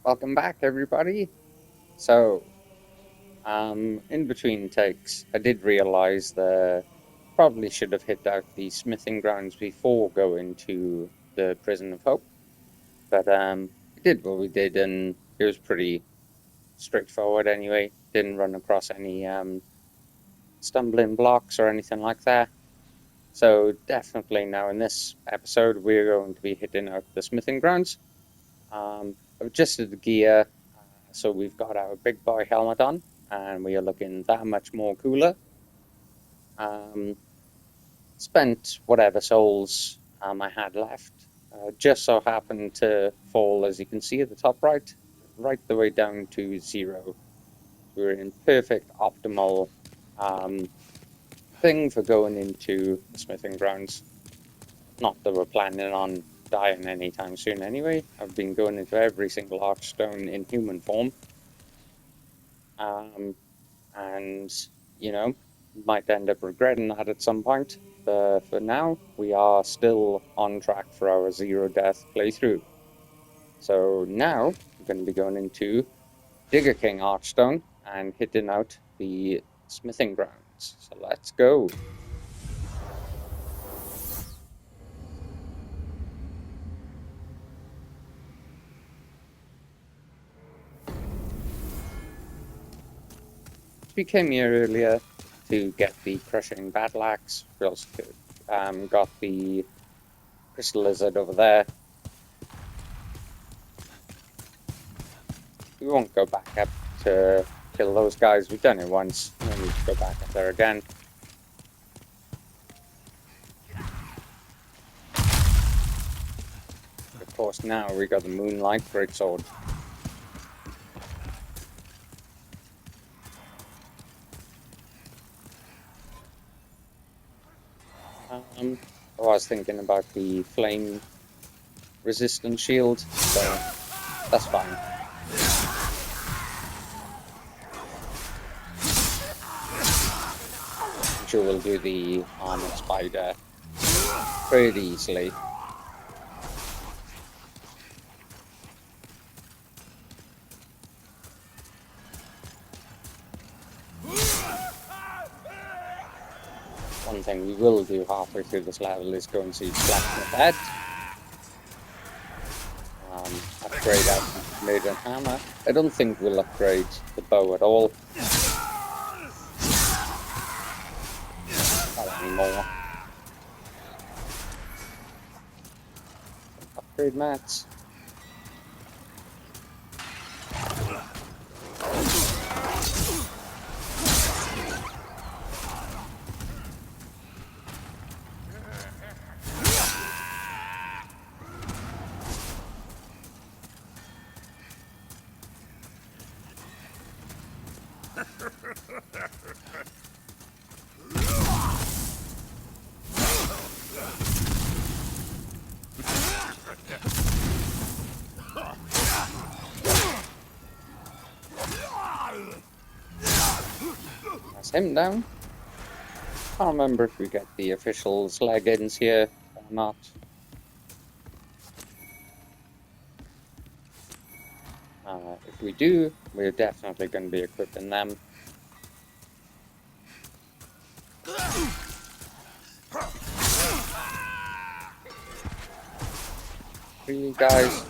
Welcome back, everybody. So, in between takes, I did realize that probably should have hit out the smithing grounds before going to the Prison of Hope. But we did what we did, and it was pretty straightforward anyway. Didn't run across any stumbling blocks or anything like that. So definitely now in this episode, we're going to be hitting out the smithing grounds. I've adjusted the gear, so we've got our big boy helmet on, and we are looking that much more cooler. Um, Spent whatever souls I had left. Just so happened to fall, as you can see at the top right the way down to 0. We're in perfect optimal um, thing for going into the smithing grounds. Not that we're planning on dying anytime soon anyway. I've been going into every single archstone in human form. And, you know, might end up regretting that at some point. But for now, we are still on track for our 0 death playthrough. So now, we're going to be going into Digger King Archstone and hitting out the smithing grounds. So let's go. We came here earlier to get the Crushing Battle Axe. We also got the Crystal Lizard over there. We won't go back up to kill those guys. We've done it once. No need to go back up there again. Of course, now we got the Moonlight Greatsword. I was thinking about the flame resistant shield, so that's fine. I'm sure we'll do the Armour Spider pretty easily. One thing we will do halfway through this level is go and see Blacksmith Head. Upgrade our Maiden Hammer. I don't think we'll upgrade the bow at all. Not anymore. Upgrade mats. That's him down. Can't remember if we get the officials leggings here or not. If we do, we're definitely going to be equipping them. Really, guys?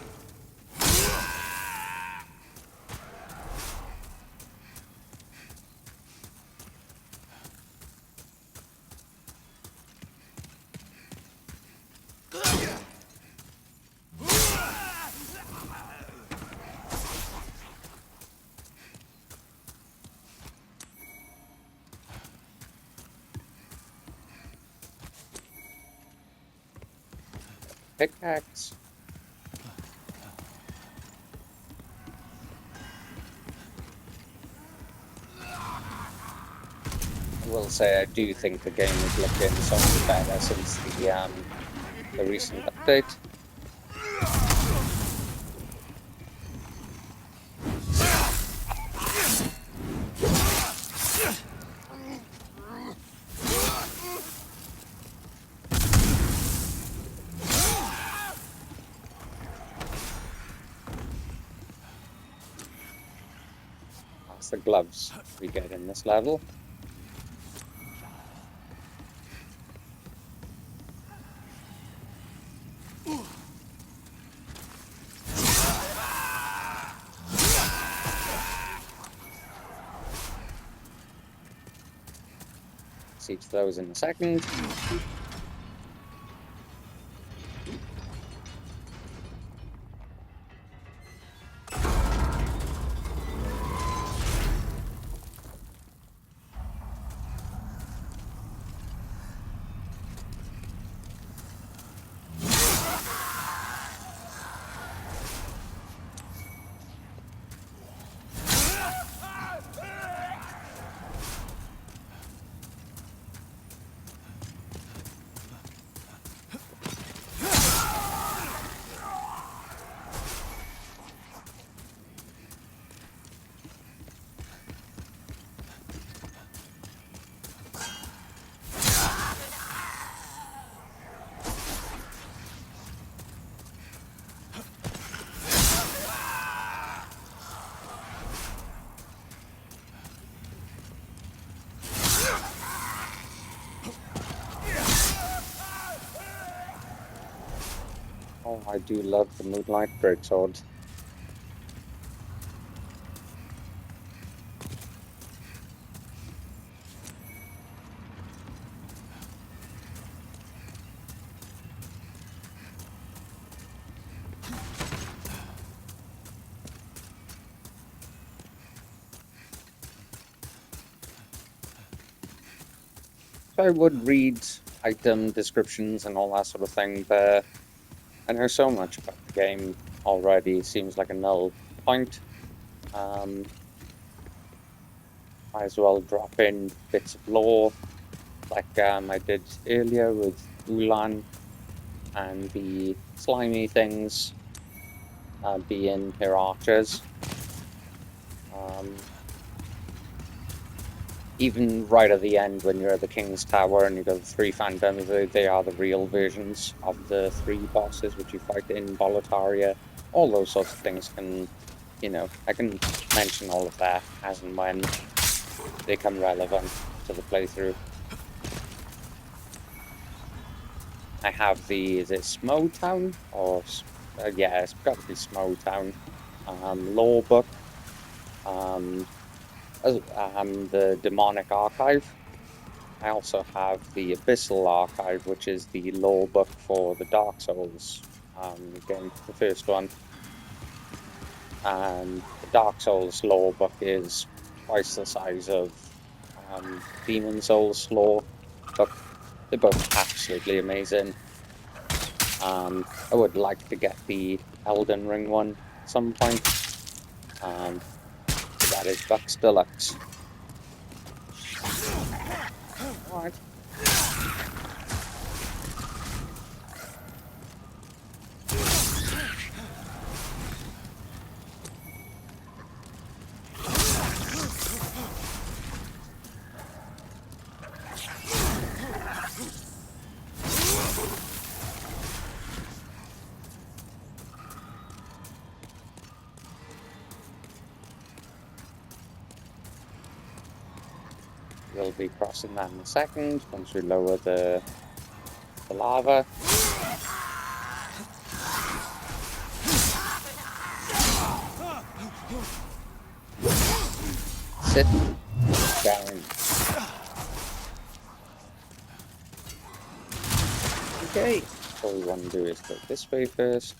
Pickaxe. I will say I do think the game is looking so much better since the recent update. It's the gloves we get in this level. See to those in a second. Oh, I do love the Moonlight Greatsword. I would read item descriptions and all that sort of thing, but I know so much about the game already. Seems like a null point. Might as well drop in bits of lore, like I did earlier with Ulan and the slimy things being her archers. Even right at the end, when you're at the King's Tower and you've got the 3 phantoms, they are the real versions of the 3 bosses which you fight in Boletaria. All those sorts of things can, I can mention all of that as and when they come relevant to the playthrough. I have is it Smowtown? Or, yeah, it's got to be Smowtown. Lore book. The Demonic Archive. I also have the Abyssal Archive, which is the lore book for the Dark Souls game, the first one. And the Dark Souls lore book is twice the size of Demon Souls lore book. They're both absolutely amazing. I would like to get the Elden Ring one at some point. That is Bucks Deluxe. Alright. We'll be crossing that in a second once we lower the lava. Sit down. Okay, all we want to do is go this way first.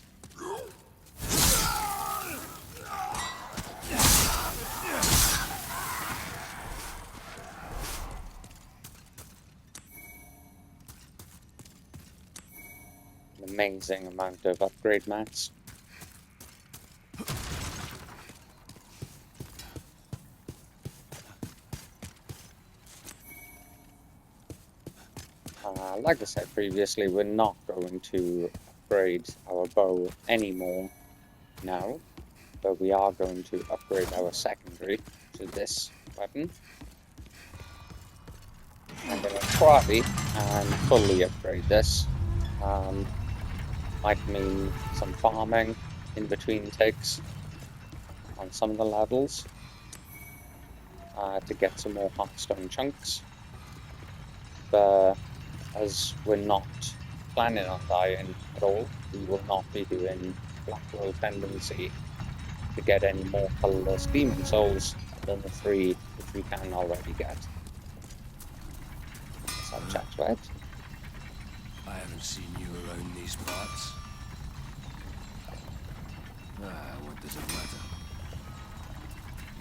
An amazing amount of upgrade mats. Like I said previously, we're not going to upgrade our bow anymore now, but we are going to upgrade our secondary to this weapon. I'm going to try and fully upgrade this. Might mean some farming in between takes on some of the levels. to get some more Hearthstone chunks. But as we're not planning on dying at all, we will not be doing Blackwell Tendency to get any more colorless demon souls than the 3 which we can already get. Let's have chat to it. I haven't seen you around these parts. What does it matter?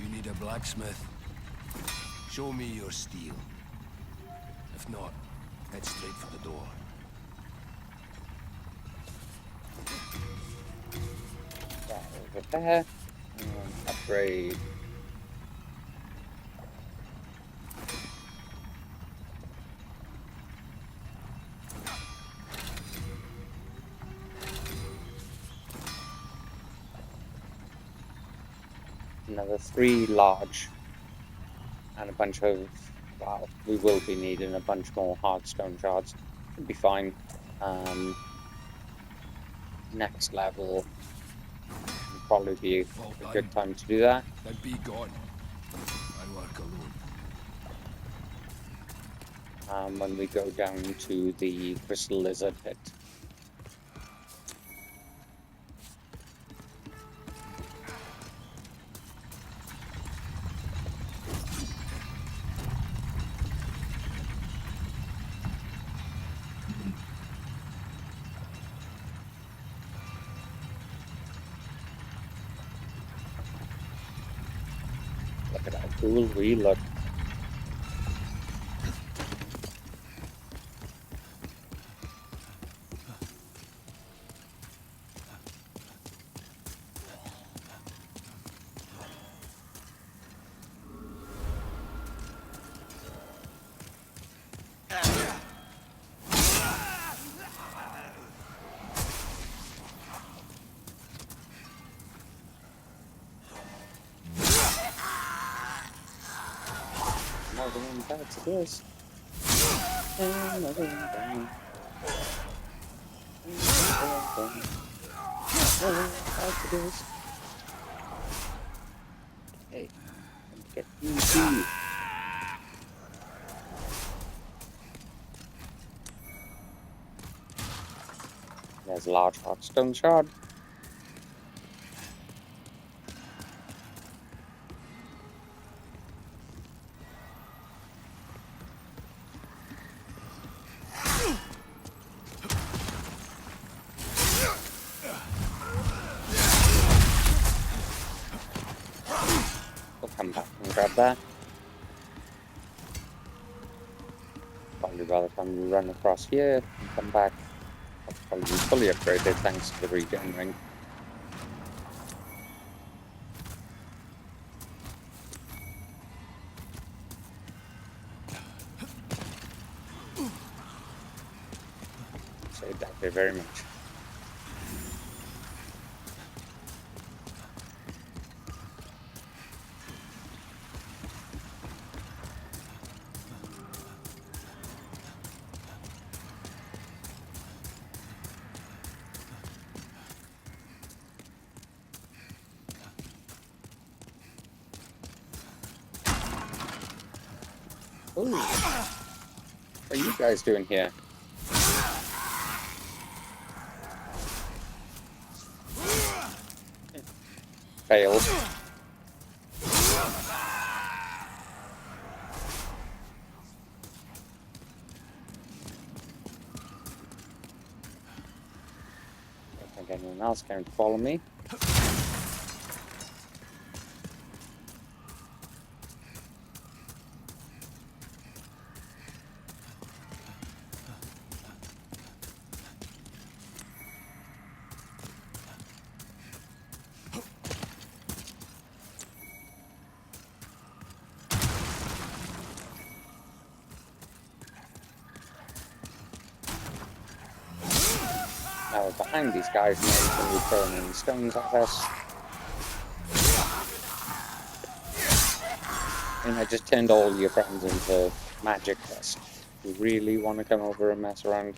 You need a blacksmith? Show me your steel. If not, head straight for the door. Over there. Upgrade. Another 3 large. And a bunch of, well, we will be needing a bunch more Hearthstone shards. Should be fine. Next level will probably be a good time to do that. I'd be gone. I work alone. When we go down to the Crystal Lizard pit. Look at how cool we look. Another one back to this. Another one down. Another one back to this. Hey, get you too. There's a large Hearthstone shard. We'll come back and grab that. Probably by the time we run across here and come back, I'll probably be fully upgraded thanks to the regen ring. So thank you very much. Ooh. What are you guys doing here? Failed. Don't think anyone else can follow me. Now we're behind these guys and they're going to be throwing any stones at us. And I just turned all your friends into magic dust. You really want to come over and mess around?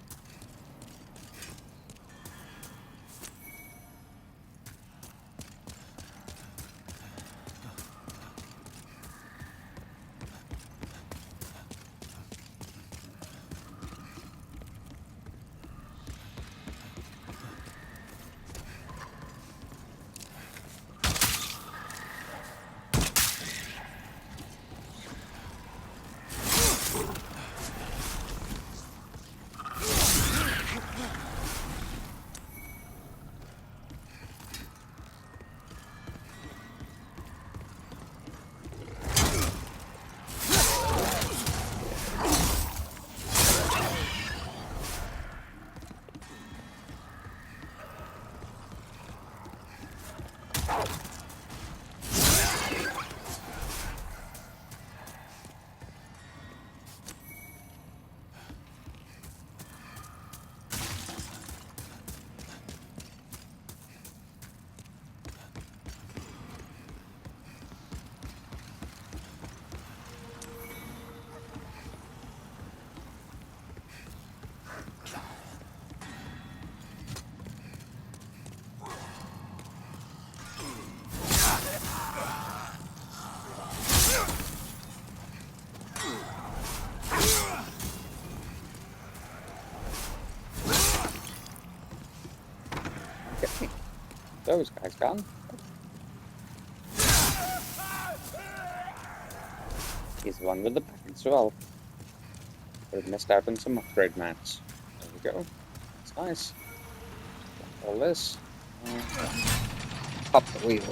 guy's gone. He's the one with the back as well. Would have missed out on some upgrade mats. There we go. That's nice. All this. Pop the wheel.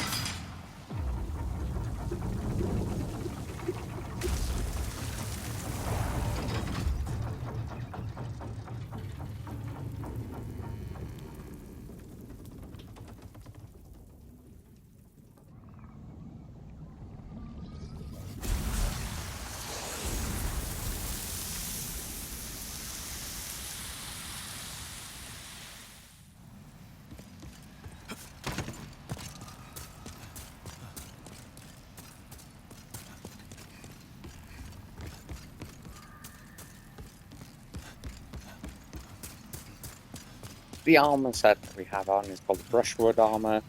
The armor set that we have on is called brushwood armor.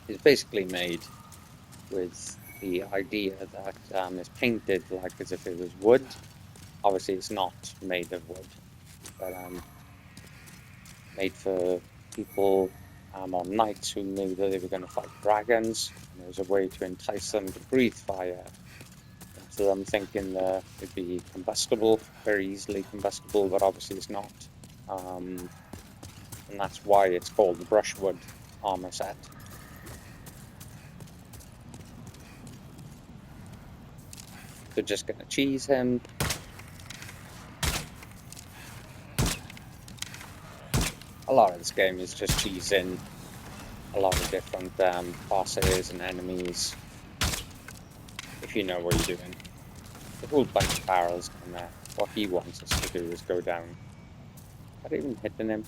It's basically made with the idea that it's painted like as if it was wood. Obviously, it's not made of wood, but made for people on nights who knew that they were going to fight dragons, and there was a way to entice them to breathe fire into them, thinking that it'd be combustible, very easily combustible, but obviously it's not. And that's why it's called the brushwood armor set. They're just going to cheese him. A lot of this game is just cheesing a lot of different bosses and enemies, if you know what you're doing. The whole bunch of barrels, and what he wants us to do is go down. Not even hitting him.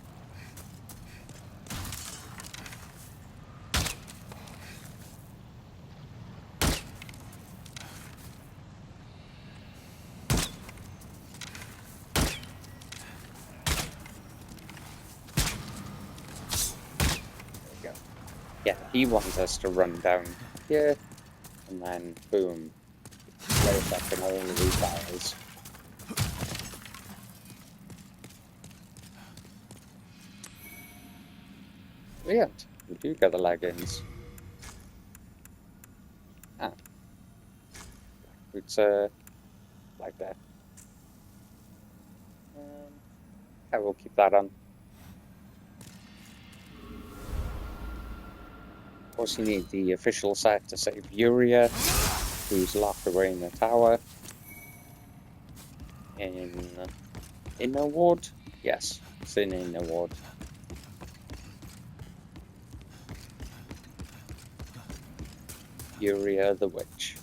Yeah, he wants us to run down here, and then boom, get us up in all of these barrels. Brilliant, we do get the leggings. Ah, it's like that. I will keep that on. Of course, you need the official set to save Yuria, who's locked away in the tower. In Inner Ward? Yes, it's in Inner Ward. Yuria the Witch.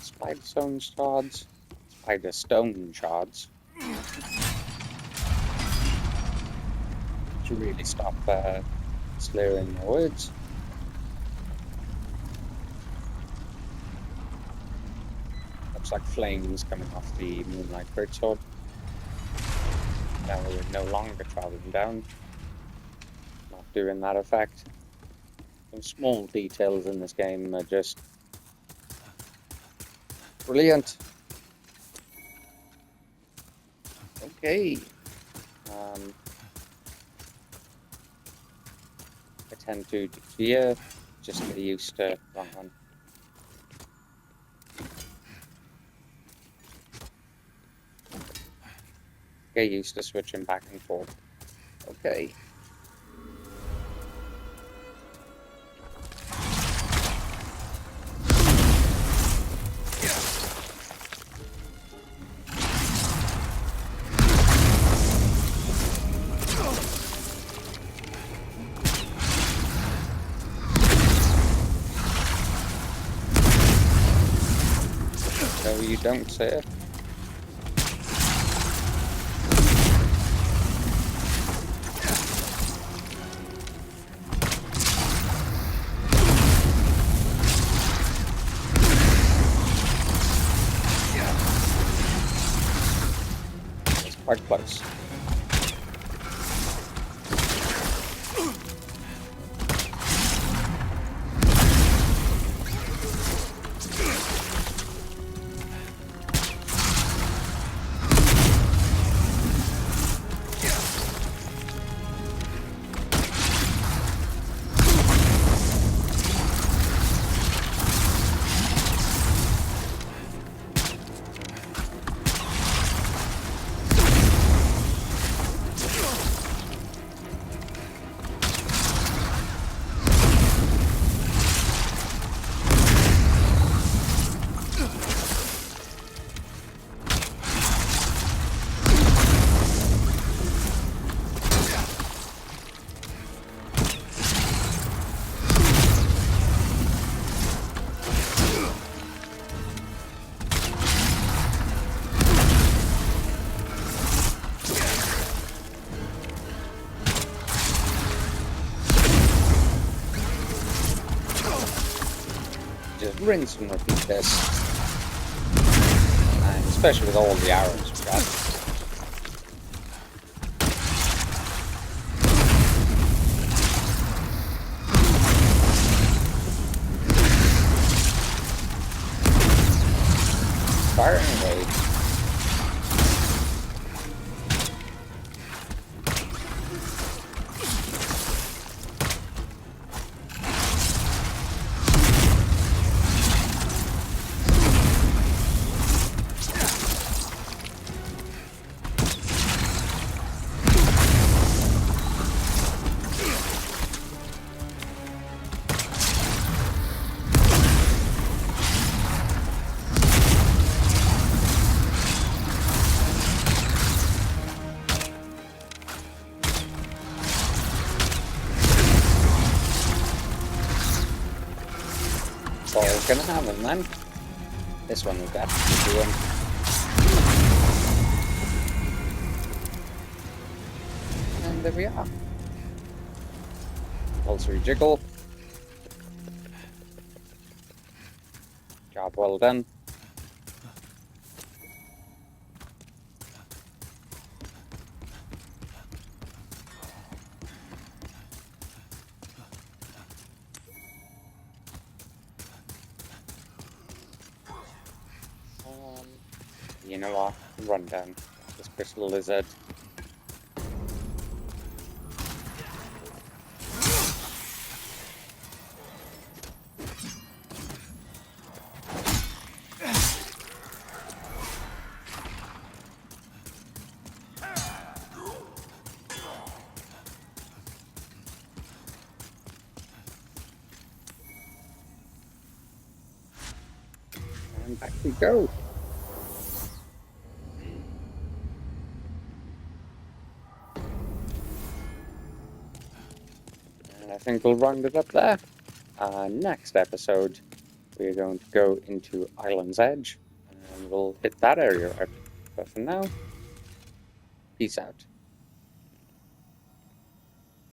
Spider stone shards. To really stop slurring my words. Looks like flames coming off the Moonlight Greatsword. Now we're no longer traveling down. Not doing that effect. Some small details in this game are just brilliant. Okay. I tend to here, just get used to wrong one. Get used to switching back and forth. Okay. No, you don't, sir. It's quite close. Just rinse and repeat this. And especially with all the arrows we got. Firing away. That's all I was gonna have him then. This one we've got to keep doing. And there we are. Also jiggle. Job well done. You know what? Run down this crystal lizard. And back we go. And I think we'll round it up there. Next episode, we're going to go into Island's Edge, and we'll hit that area out. But for now, peace out.